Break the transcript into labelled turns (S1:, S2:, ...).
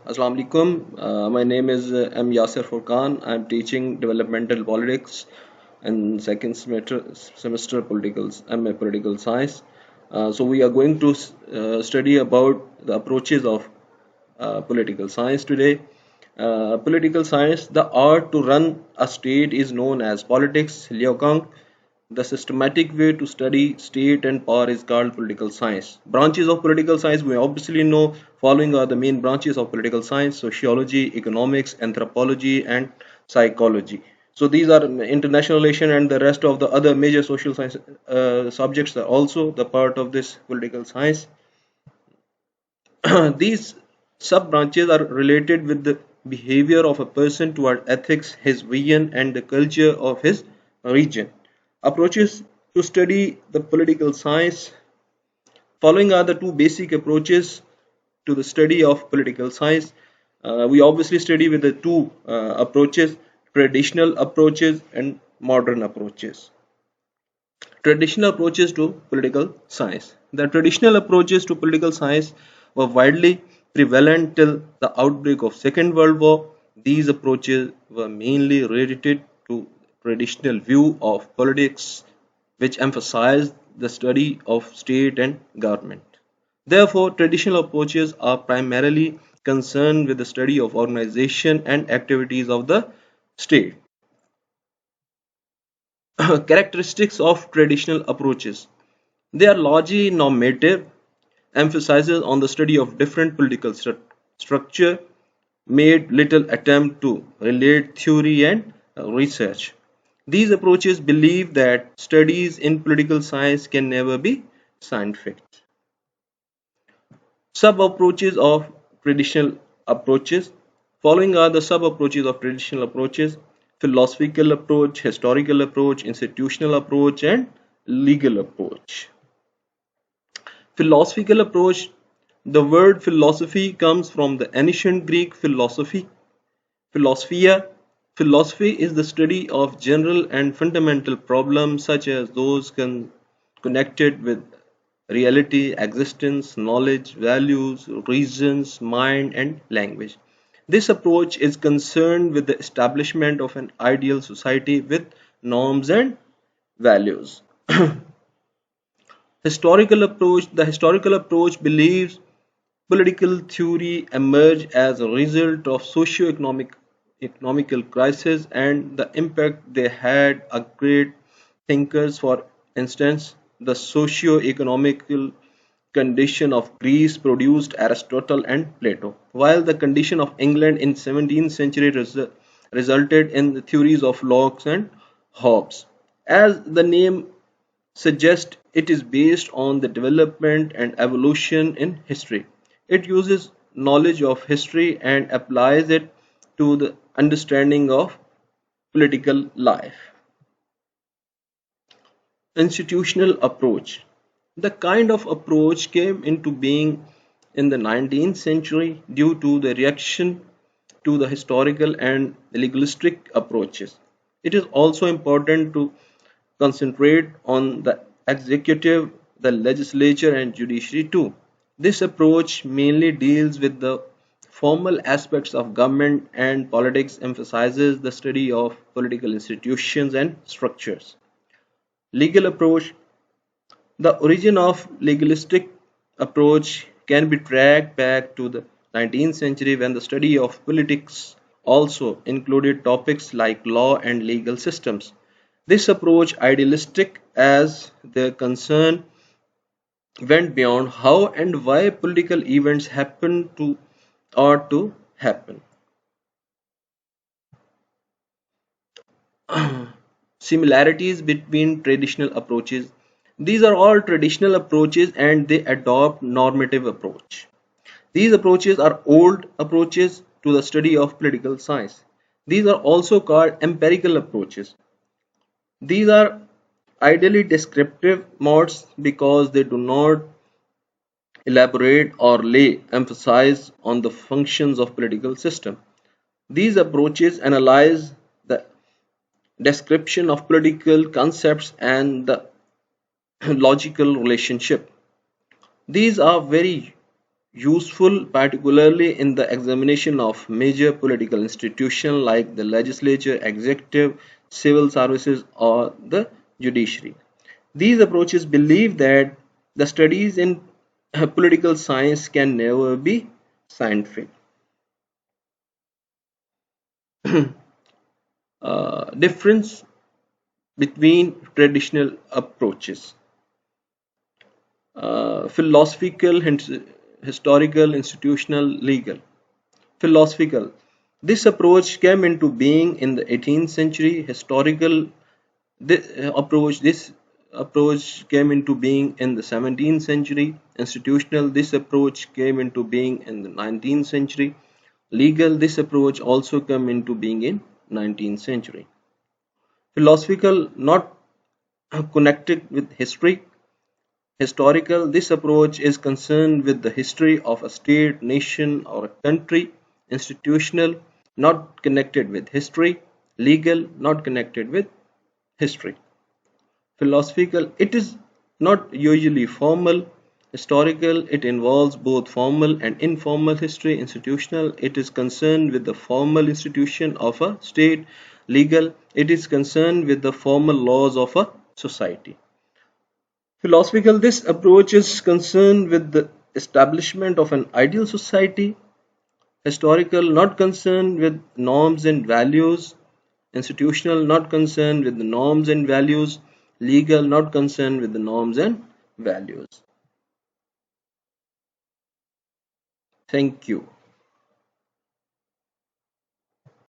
S1: Assalamu alaikum. My name is M. Yasir Furqan. I'm teaching developmental politics and second semester MA political science. So we are going to study about the approaches of political science today. Political science, the art to run a state, is known as politics. Liu Kang. The systematic way to study state and power is called political science. Branches of political science, we obviously know following are the main branches of political science: sociology, economics, anthropology, and psychology. So these are international relation, and the rest of the other major social science subjects are also the part of this political science. These sub branches are related with the behavior of a person toward ethics, his vision, and the culture of his region. Approaches to study the political science. Following are the two basic approaches to the study of political science. We obviously study with the two approaches: traditional approaches and modern approaches. Traditional approaches to political science. The traditional approaches to political science were widely prevalent till the outbreak of Second World War. These approaches were mainly related to traditional view of politics, which emphasized the study of state and government. Therefore, traditional approaches are primarily concerned with the study of organization and activities of the state. Characteristics of traditional approaches. They are largely normative, emphasizes on the study of different political structure, made little attempt to relate theory and research. These approaches believe that studies in political science can never be scientific. Sub-approaches of traditional approaches. Following are the sub-approaches of traditional approaches: philosophical approach, historical approach, institutional approach, and legal approach. Philosophical approach. The word philosophy comes from the ancient Greek philosophia. Philosophy is the study of general and fundamental problems such as those connected with reality, existence, knowledge, values, reasons, mind, and language. This approach is concerned with the establishment of an ideal society with norms and values. Historical approach. The historical approach believes political theory emerged as a result of socio-economical crisis and the impact they had on great thinkers. For instance, the socio-economical condition of Greece produced Aristotle and Plato, while the condition of England in 17th century resulted in the theories of Locke and Hobbes. As the name suggests, it is based on the development and evolution in history. It uses knowledge of history and applies it to the understanding of political life. Institutional approach. The kind of approach came into being in the 19th century due to the reaction to the historical and legalistic approaches. It is also important to concentrate on the executive, the legislature, and judiciary too. This approach mainly deals with the formal aspects of government and politics, emphasizes the study of political institutions and structures. Legal approach. The origin of legalistic approach can be tracked back to the 19th century when the study of politics also included topics like law and legal systems. This approach, idealistic as the concern, went beyond how and why political events happen to or to happen. Similarities between traditional approaches. These are all traditional approaches and they adopt normative approach. These approaches are old approaches to the study of political science. These are also called empirical approaches. These are ideally descriptive modes because they do not elaborate or lay emphasis on the functions of political system. These approaches analyze the description of political concepts and the logical relationship. These are very useful particularly in the examination of major political institutions like the legislature, executive, civil services, or the judiciary. These approaches believe that the studies in political science can never be scientific. Difference between traditional approaches: philosophical, historical, institutional, legal. Philosophical. This approach came into being in the 18th century. Historical this approach came into being in the 17th century. Institutional, this approach came into being in the 19th century. Legal, this approach also came into being in 19th century. Philosophical, not connected with history. Historical, this approach is concerned with the history of a state, nation, or a country. Institutional, not connected with history. Legal, not connected with history. Philosophical, it is not usually formal. Historical, it involves both formal and informal history. Institutional, it is concerned with the formal institution of a state. Legal, it is concerned with the formal laws of a society. Philosophical, this approach is concerned with the establishment of an ideal society. Historical, not concerned with norms and values. Institutional, not concerned with the norms and values. Legal, not concerned with the norms and values. Thank you.